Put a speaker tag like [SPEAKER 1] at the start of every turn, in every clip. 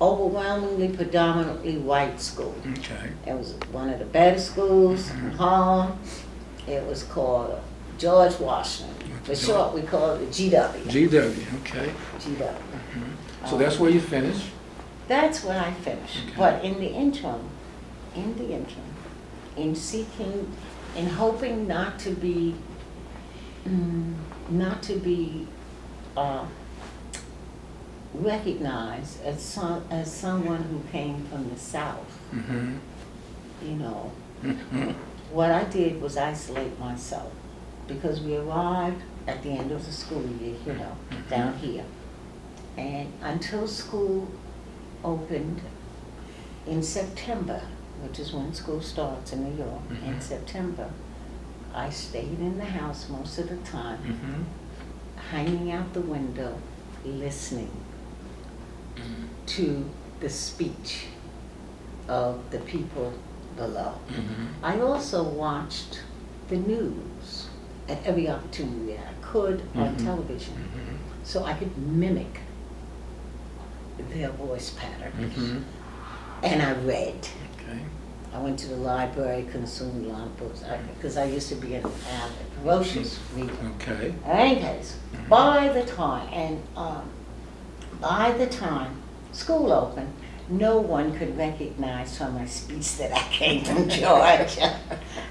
[SPEAKER 1] Overwhelmingly predominantly white school.
[SPEAKER 2] Okay.
[SPEAKER 1] It was one of the better schools in Harlem. It was called George Washington. For short, we call it the GW.
[SPEAKER 2] GW, okay.
[SPEAKER 1] GW.
[SPEAKER 2] So that's where you finished?
[SPEAKER 1] That's where I finished.
[SPEAKER 2] Okay.
[SPEAKER 1] But in the interim, in seeking, in hoping not to be recognized as someone who came from the South,
[SPEAKER 2] Mm-hmm.
[SPEAKER 1] you know,
[SPEAKER 2] Mm-hmm.
[SPEAKER 1] what I did was isolate myself because we arrived at the end of the school year, you know, down here. And until school opened in September, which is when school starts in New York, in
[SPEAKER 2] Mhm.
[SPEAKER 1] September, I stayed in the house most of the time,
[SPEAKER 2] Mm-hmm.
[SPEAKER 1] hanging out the window, listening to the speech of the people below.
[SPEAKER 2] Mm-hmm.
[SPEAKER 1] I also watched the news at every opportunity that I could on
[SPEAKER 2] Mhm.
[SPEAKER 1] television,
[SPEAKER 2] Mm-hmm.
[SPEAKER 1] so I could mimic their voice patterns.
[SPEAKER 2] Mm-hmm.
[SPEAKER 1] And I read.
[SPEAKER 2] Okay.
[SPEAKER 1] I went to the library, consumed a lot of books, because I used to be an avid, ferocious reader.
[SPEAKER 2] Okay.
[SPEAKER 1] In any case, by the time school opened, no one could recognize from my speech that I came from Georgia.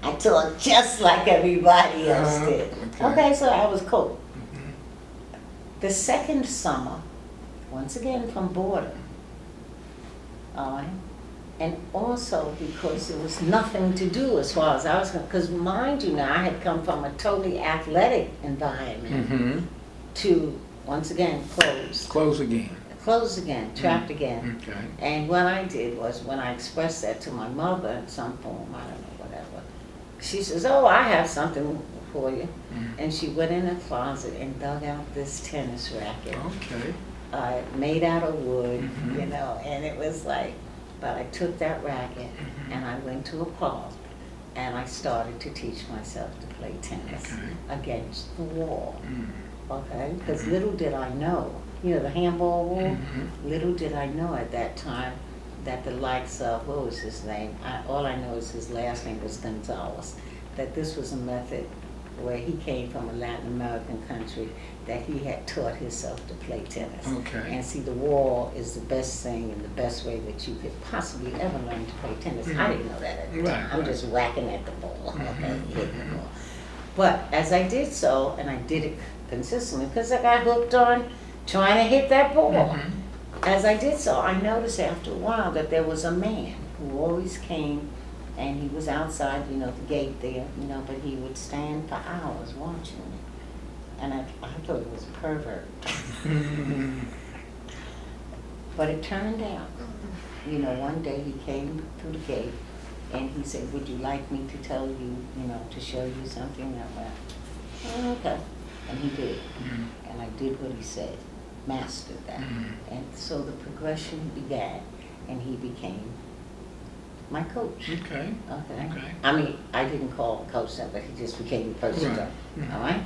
[SPEAKER 1] I talked just like everybody else
[SPEAKER 2] Uh-huh.
[SPEAKER 1] did.
[SPEAKER 2] Okay.
[SPEAKER 1] Okay, so I was cool.
[SPEAKER 2] Mm-hmm.
[SPEAKER 1] The second summer, once again from boredom, all right, and also because there was nothing to do as far as I was concerned, because mind you now, I had come from a totally athletic environment
[SPEAKER 2] Mm-hmm.
[SPEAKER 1] to, once again,
[SPEAKER 2] Close again.
[SPEAKER 1] closed again, trapped again.
[SPEAKER 2] Okay.
[SPEAKER 1] And what I did was, when I expressed that to my mother in some form, I don't know, whatever, she says, "Oh, I have something for you."
[SPEAKER 2] Mm.
[SPEAKER 1] And she went in a closet and dug out this tennis racket,
[SPEAKER 2] Okay.
[SPEAKER 1] made out of wood,
[SPEAKER 2] Mhm.
[SPEAKER 1] you know, and it was like, but I took that racket
[SPEAKER 2] Mhm.
[SPEAKER 1] and I went to a park and I started to teach myself to play tennis
[SPEAKER 2] Okay.
[SPEAKER 1] against the wall,
[SPEAKER 2] Mm.
[SPEAKER 1] okay? Because
[SPEAKER 2] Mhm.
[SPEAKER 1] little did I know, you know, the handball wall,
[SPEAKER 2] Mhm.
[SPEAKER 1] little did I know at that time that the likes of, what was his name? All I know is his last name was Gonzalez, that this was a method where he came from a Latin American country, that he had taught himself to play tennis.
[SPEAKER 2] Okay.
[SPEAKER 1] And see, the wall is the best thing and the best way that you could possibly ever learn to play tennis. I didn't know that at the time.
[SPEAKER 2] Right,
[SPEAKER 1] I'm
[SPEAKER 2] right.
[SPEAKER 1] just whacking at the ball, okay,
[SPEAKER 2] Mhm,
[SPEAKER 1] hitting the
[SPEAKER 2] mhm.
[SPEAKER 1] ball. But as I did so, and I did it consistently, because I got hooked on trying to hit that ball.
[SPEAKER 2] Mhm.
[SPEAKER 1] As I did so, I noticed after a while that there was a man who always came, and he was outside, you know, the gate there, you know, but he would stand for hours watching me. And I thought it was a pervert.
[SPEAKER 2] Mhm.
[SPEAKER 1] But it turned out, you know, one day he came through the gate and he said, "Would you like me to tell you, you know, to show you something?" And I went, "Oh, okay." And he did.
[SPEAKER 2] Mhm.
[SPEAKER 1] And I did what he said, mastered that.
[SPEAKER 2] Mhm.
[SPEAKER 1] And so the progression began, and he became my coach.
[SPEAKER 2] Okay.
[SPEAKER 1] Okay.
[SPEAKER 2] Okay.
[SPEAKER 1] I mean, I didn't call him coach then, but he just became the person.
[SPEAKER 2] Right. Mhm.
[SPEAKER 1] All right.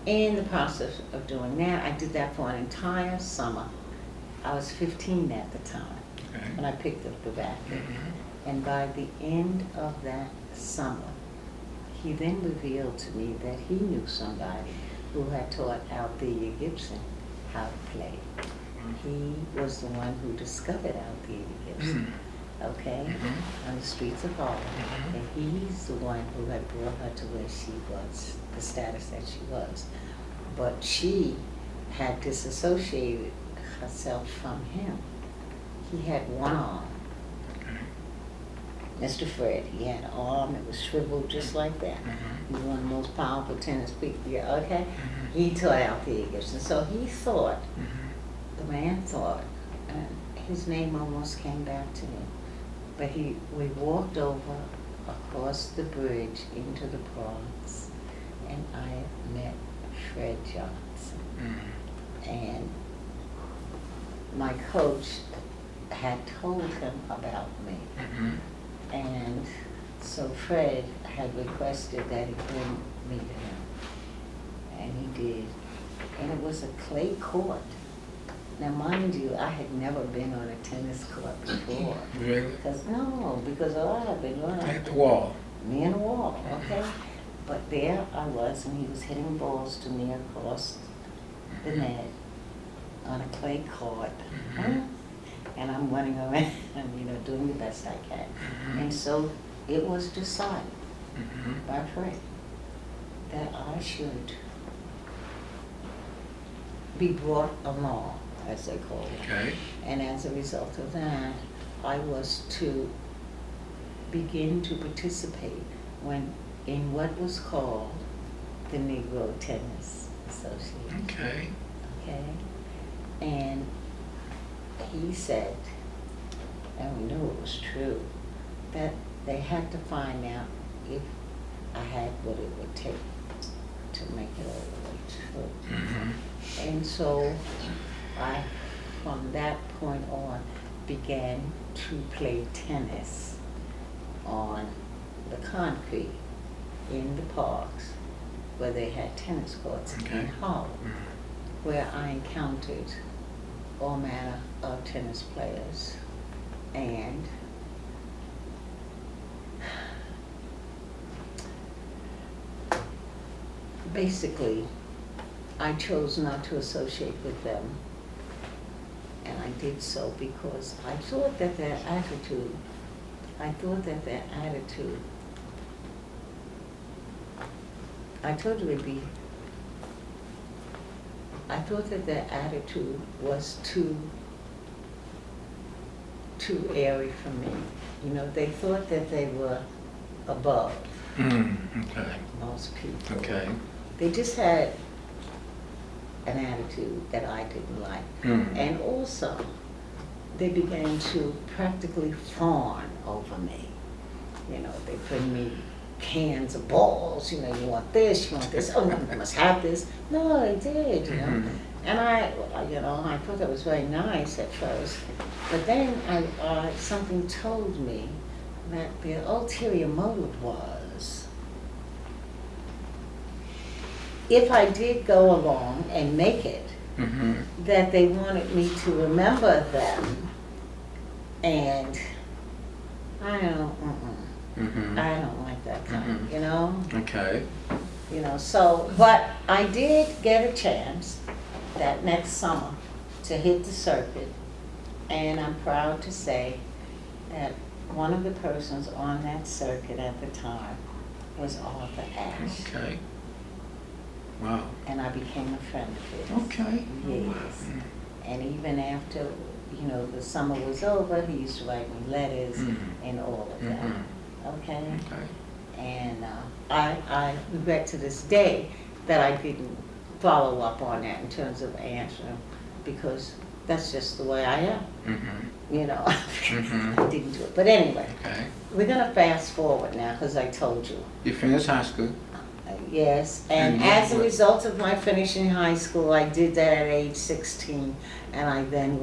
[SPEAKER 1] In the process of doing that, I did that for an entire summer. I was 15 at the time when
[SPEAKER 2] Okay.
[SPEAKER 1] I picked up the racket.
[SPEAKER 2] Mhm.
[SPEAKER 1] And by the end of that summer, he then revealed to me that he knew somebody who had taught Althea Gibson how to play. He was the one who discovered Althea Gibson, okay,
[SPEAKER 2] Mhm.
[SPEAKER 1] on the streets of Harlem.
[SPEAKER 2] Mhm.
[SPEAKER 1] And he's the one who had brought her to where she was, the status that she was. But she had disassociated herself from him. He had one arm.
[SPEAKER 2] Okay.
[SPEAKER 1] Mr. Fred, he had an arm that was shriveled just like that.
[SPEAKER 2] Mhm.
[SPEAKER 1] He was one of the most powerful tennis people, yeah, okay?
[SPEAKER 2] Mhm.
[SPEAKER 1] He taught Althea Gibson. So he thought,
[SPEAKER 2] Mhm.
[SPEAKER 1] the man thought, and his name almost came back to me, but we walked over across the bridge into the Bronx, and I met Fred Johnson.
[SPEAKER 2] Mhm.
[SPEAKER 1] And my coach had told him about me.
[SPEAKER 2] Mhm.
[SPEAKER 1] And so Fred had requested that he bring me to him. And he did. And it was a clay court Now, mind you, I had never been on a tennis court before.
[SPEAKER 2] Really?
[SPEAKER 1] Because all I had been learning.
[SPEAKER 2] At the wall.
[SPEAKER 1] Me and the wall, okay? But there I was, and he was hitting balls to me across the net on a clay court.
[SPEAKER 2] Mhm.
[SPEAKER 1] And I'm running around, doing the best I can.
[SPEAKER 2] Mhm.
[SPEAKER 1] And so it was decided
[SPEAKER 2] Mhm.
[SPEAKER 1] by Fred that I should be brought along, as they call it.
[SPEAKER 2] Okay.
[SPEAKER 1] And as a result of that, I was to begin to participate in what was called the Negro Tennis Association.
[SPEAKER 2] Okay.
[SPEAKER 1] Okay? And he said, and we knew it was true, that they had to find out if I had what it would take to make it all the way through.
[SPEAKER 2] Mhm.
[SPEAKER 1] And so I, from that point on, began to play tennis on the concrete in the parks where they had tennis courts
[SPEAKER 2] Okay.
[SPEAKER 1] in Harlem,
[SPEAKER 2] Mhm.
[SPEAKER 1] where I encountered all manner of tennis players. And basically, I chose not to associate with them. And I did so because I thought that their attitude, I told you I thought that their attitude was too airy for me. They thought that they were above
[SPEAKER 2] Okay.
[SPEAKER 1] most people.
[SPEAKER 2] Okay.
[SPEAKER 1] They just had an attitude that I didn't like.
[SPEAKER 2] Mm.
[SPEAKER 1] And also, they began to practically fawn over me. They bring me cans of balls, you want this, oh, no, you must have this. No, I did,
[SPEAKER 2] Mhm.
[SPEAKER 1] And I thought that was very nice at first. But then something told me that their ulterior motive was, if I did go along and make it,
[SPEAKER 2] Mhm.
[SPEAKER 1] that they wanted me to remember them, and I
[SPEAKER 2] Mhm.
[SPEAKER 1] don't like that kind,
[SPEAKER 2] Mhm. Okay.
[SPEAKER 1] So, but I did get a chance that next summer to hit the circuit, and I'm proud to say that one of the persons on that circuit at the time was Arthur Ashe,
[SPEAKER 2] Okay. Wow.
[SPEAKER 1] and I became a friend of his.
[SPEAKER 2] Okay.
[SPEAKER 1] Yes. And even after, the summer was over, he used to write me letters
[SPEAKER 2] Mhm.
[SPEAKER 1] and all of that.
[SPEAKER 2] Mhm.
[SPEAKER 1] Okay?
[SPEAKER 2] Okay.
[SPEAKER 1] And I regret to this day that I didn't follow up on that in terms of answering, because that's just the way I am.
[SPEAKER 2] Mhm.
[SPEAKER 1] I didn't do it. But anyway,
[SPEAKER 2] Okay.
[SPEAKER 1] we're going to fast forward now, because I told you.
[SPEAKER 2] You finished high school.
[SPEAKER 1] Yes, and
[SPEAKER 2] And
[SPEAKER 1] as a
[SPEAKER 2] what-
[SPEAKER 1] result of my finishing high school, I did that at age 16, and I then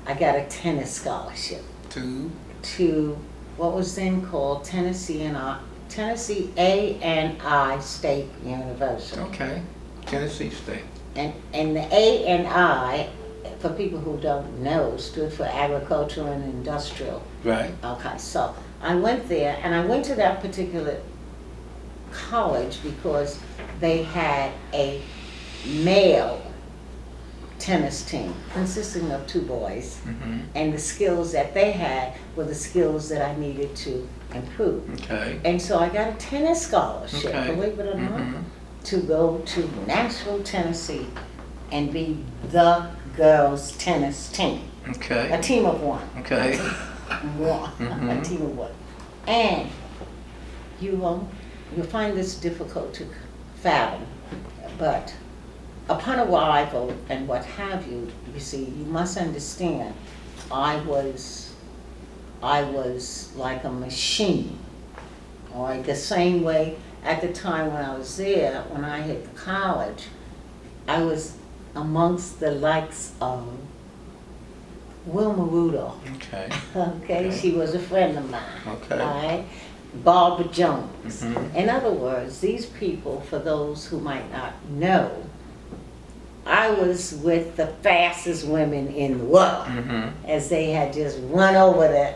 [SPEAKER 1] I got a tennis scholarship
[SPEAKER 2] To.
[SPEAKER 1] to what was then called Tennessee A&I State University.
[SPEAKER 2] Okay. Tennessee State.
[SPEAKER 1] And the A&I, for people who don't know, stood for Agricultural and Industrial.
[SPEAKER 2] Right.
[SPEAKER 1] Okay, so I went there, and I went to that particular college because they had a male tennis team consisting of 2 boys,
[SPEAKER 2] Mhm.
[SPEAKER 1] and the skills that they had were the skills that I needed to improve.
[SPEAKER 2] Okay.
[SPEAKER 1] And so I got a tennis scholarship,
[SPEAKER 2] Okay.
[SPEAKER 1] believe it or not,
[SPEAKER 2] Mhm.
[SPEAKER 1] to go to Nashville, Tennessee, and be the girls' tennis team. A
[SPEAKER 2] Okay.
[SPEAKER 1] team of 1.
[SPEAKER 2] Okay.
[SPEAKER 1] One. A
[SPEAKER 2] Mhm.
[SPEAKER 1] team of 1. And you'll find this difficult to fathom, but upon arrival and what have you, you see, you must understand, I was like a machine, all right? The same way at the time when I was there, when I hit the college, I was amongst the likes of Wilma Rudolph.
[SPEAKER 2] Okay.
[SPEAKER 1] Okay,
[SPEAKER 2] Okay.
[SPEAKER 1] she was a friend of mine.
[SPEAKER 2] Okay.
[SPEAKER 1] All right, Barbara Jones.
[SPEAKER 2] Mhm.
[SPEAKER 1] In other words, these people, for those who might not know, I was with the fastest women in the world, as they had just run over the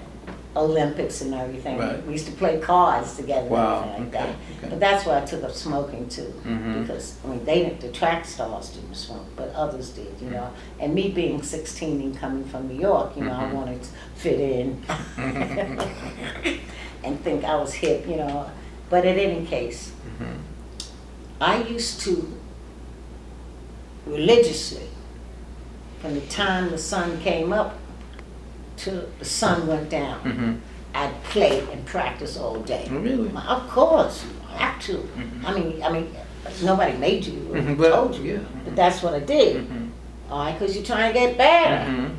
[SPEAKER 1] Olympics and everything.
[SPEAKER 2] Right.
[SPEAKER 1] We used to play cards together
[SPEAKER 2] Wow,
[SPEAKER 1] and everything like
[SPEAKER 2] okay,
[SPEAKER 1] that.
[SPEAKER 2] okay.
[SPEAKER 1] But that's why I took up smoking too,
[SPEAKER 2] Mhm.
[SPEAKER 1] because I mean, the track stars didn't smoke, but others did, you know. And me being 16 and coming from New York, you know, I
[SPEAKER 2] Mhm.
[SPEAKER 1] wanted to fit in and think I was hip, you know. But in any case, I used to religiously, from the time the sun came up till the sun went down, I'd play and practice all day.
[SPEAKER 2] Really?
[SPEAKER 1] Of course, you have to. I mean, nobody made you or told you,
[SPEAKER 2] Yeah.
[SPEAKER 1] but that's what I did. All right, because you're trying to get better.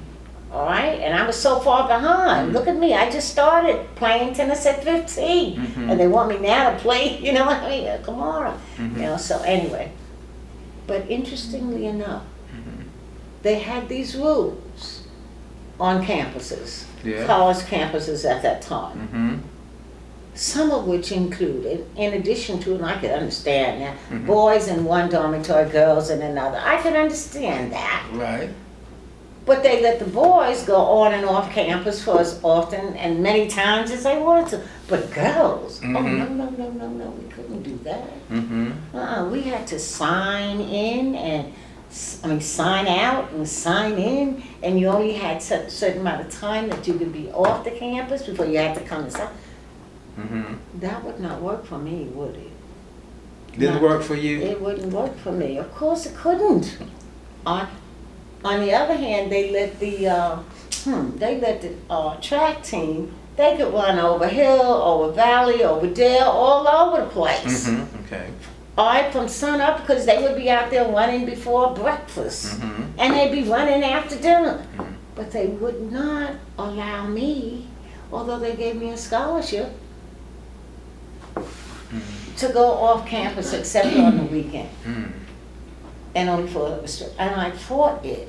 [SPEAKER 1] All right, and I was so far behind. Look at me, I just started playing tennis at 15, and they want me now to play. You know what I mean? Come on, you know. So anyway, but interestingly enough, they had these rules on campuses,
[SPEAKER 2] Yeah.
[SPEAKER 1] college campuses at that time. Some of which included, in addition to, and I could understand that, boys in one dormitory, girls in another. I could understand that.
[SPEAKER 2] Right.
[SPEAKER 1] But they let the boys go on and off campus for as often and many times as they wanted to. But girls, oh no, we couldn't do that. We had to sign in and, sign out and sign in, and you only had a certain amount of time that you could be off the campus before you had to come inside. That would not work for me, would it?
[SPEAKER 2] Didn't work for you?
[SPEAKER 1] It wouldn't work for me. Of course it couldn't. On the other hand, they let the track team, they could run over hill, over valley, over dale, all over the place.
[SPEAKER 2] Okay.
[SPEAKER 1] All right, from sun up, because they would be out there running before breakfast, and they'd be running after dinner. But they would not allow me, although they gave me a scholarship, to go off campus except on the weekend. And only for and I fought it.